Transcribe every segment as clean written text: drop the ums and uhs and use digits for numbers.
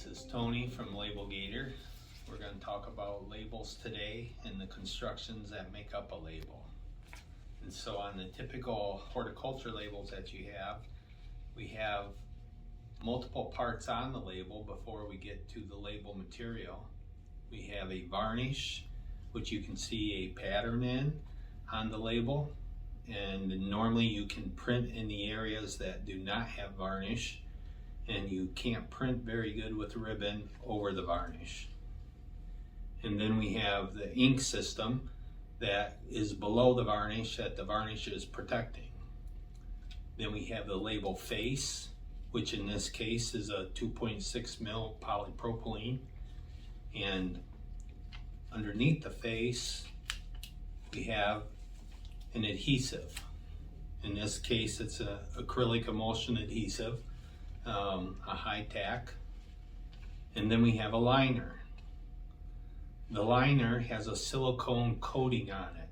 This is Tony from Label Gator. We're going to talk about labels today and the constructions that make up a label. And so on the typical horticulture labels that you have, we have multiple parts on the label before we get to the label material. We have a varnish, which you can see a pattern in on the label, and normally you can print in the areas that do not have varnish, and you can't print very good with ribbon over the varnish. And then we have the ink system that is below the varnish that the varnish is protecting. Then we have the label face, which in this case is a 2.6 mil polypropylene, and underneath the face we have an adhesive. In this case it's an acrylic emulsion adhesive, a high tack. And then we have a liner. The liner has a silicone coating on it.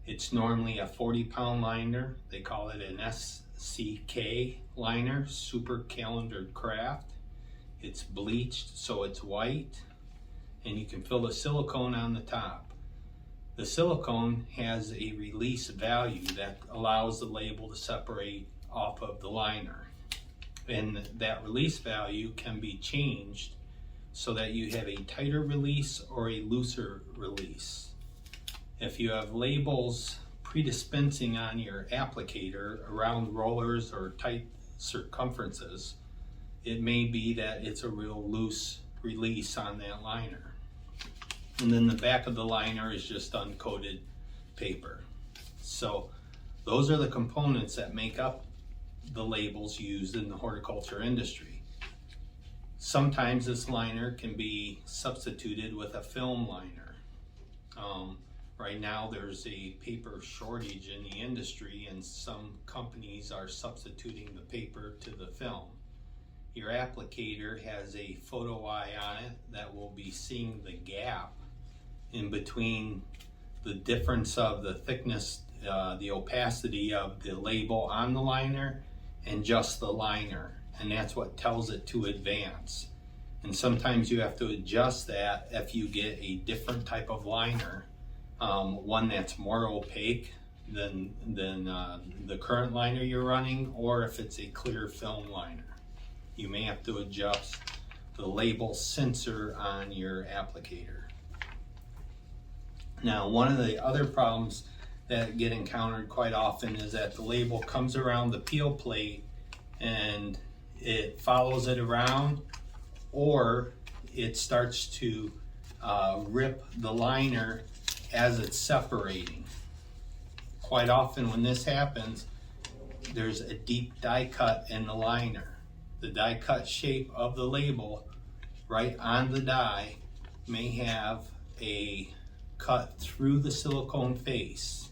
It's normally a 40-pound liner. They call it an SCK liner, Super Calendared Craft. It's bleached so it's white, and you can fill the silicone on the top. The silicone has a release value that allows the label to separate off of the liner. And that release value can be changed so that you have a tighter release or a looser release. If you have labels predispensing on your applicator around rollers or tight circumferences, it may be that it's a real loose release on that liner. And then the back of the liner is just uncoated paper. So those are the components that make up the labels used in the horticulture industry. Sometimes this liner can be substituted with a film liner. Right now there's a paper shortage in the industry, and some companies are substituting the paper to the film. Your applicator has a photo eye on it that will be seeing the gap in between the difference of the thickness, the opacity of the label on the liner and just the liner, and that's what tells it to advance. And sometimes you have to adjust that if you get a different type of liner, one that's more opaque than the current liner you're running, or if it's a clear film liner. You may have to adjust the label sensor on your applicator. Now, one of the other problems that get encountered quite often is that the label comes around the peel plate and it follows it around, or it starts to rip the liner as it's separating. Quite often when this happens, there's a deep die cut in the liner. The die cut shape of the label right on the die may have a cut through the silicone face.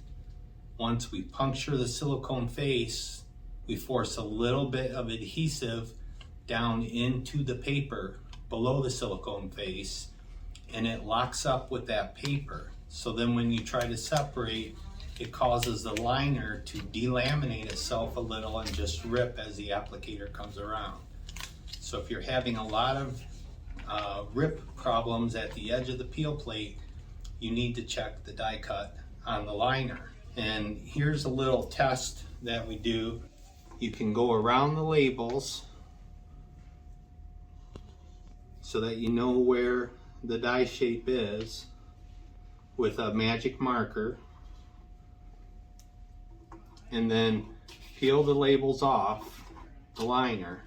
Once we puncture the silicone face, we force a little bit of adhesive down into the paper below the silicone face, and it locks up with that paper. So then when you try to separate, it causes the liner to delaminate itself a little and just rip as the applicator comes around. So if you're having a lot of rip problems at the edge of the peel plate, you need to check the die cut on the liner. And here's a little test that we do. You can go around the labels so that you know where the die shape is with a magic marker, and then peel the labels off the liner.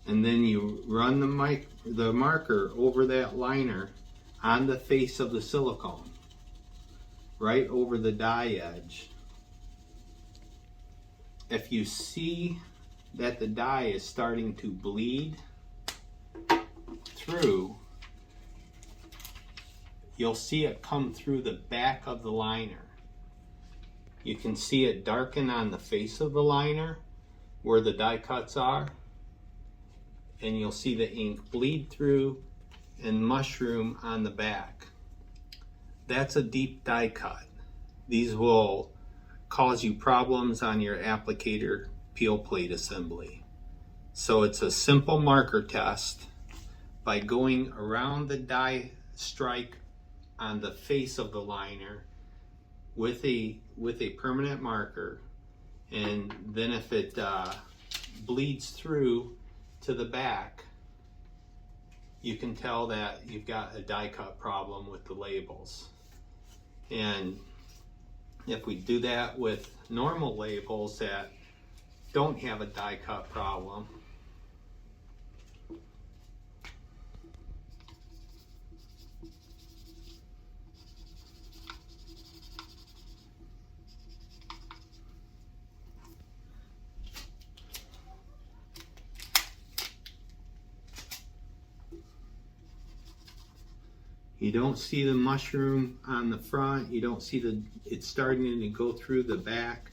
And then you run the marker over that liner on the face of the silicone, right over the die edge. If you see that the die is starting to bleed through, you'll see it come through the back of the liner. You can see it darken on the face of the liner where the die cuts are, and you'll see the ink bleed through and mushroom on the back. That's a deep die cut. These will cause you problems on your applicator peel plate assembly. So it's a simple marker test by going around the die strike on the face of the liner with a permanent marker, and then if it bleeds through to the back, you can tell that you've got a die cut problem with the labels. And if we do that with normal labels that don't have a die cut problem, you don't see the mushroom on the front, you don't see it's starting to go through the back.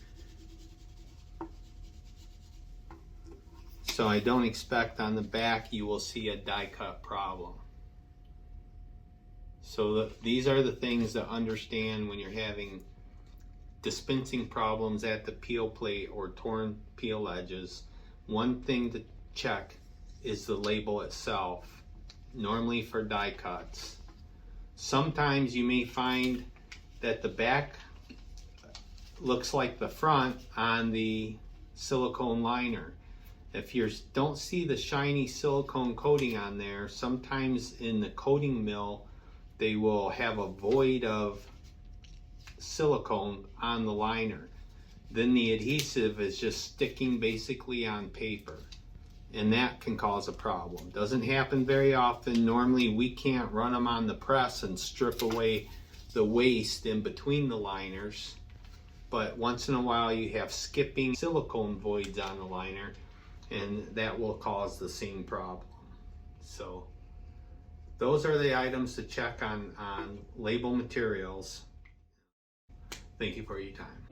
So I don't expect on the back you will see a die cut problem. So these are the things to understand when you're having dispensing problems at the peel plate or torn peel edges. One thing to check is the label itself, normally for die cuts. Sometimes you may find that the back looks like the front on the silicone liner. If you don't see the shiny silicone coating on there, sometimes in the coating mill they will have a void of silicone on the liner. Then the adhesive is just sticking basically on paper, and that can cause a problem. Doesn't happen very often. Normally we can't run them on the press and strip away the waste in between the liners, but once in a while you have skipping silicone voids on the liner, and that will cause the same problem. So those are the items to check on label materials. Thank you for your time.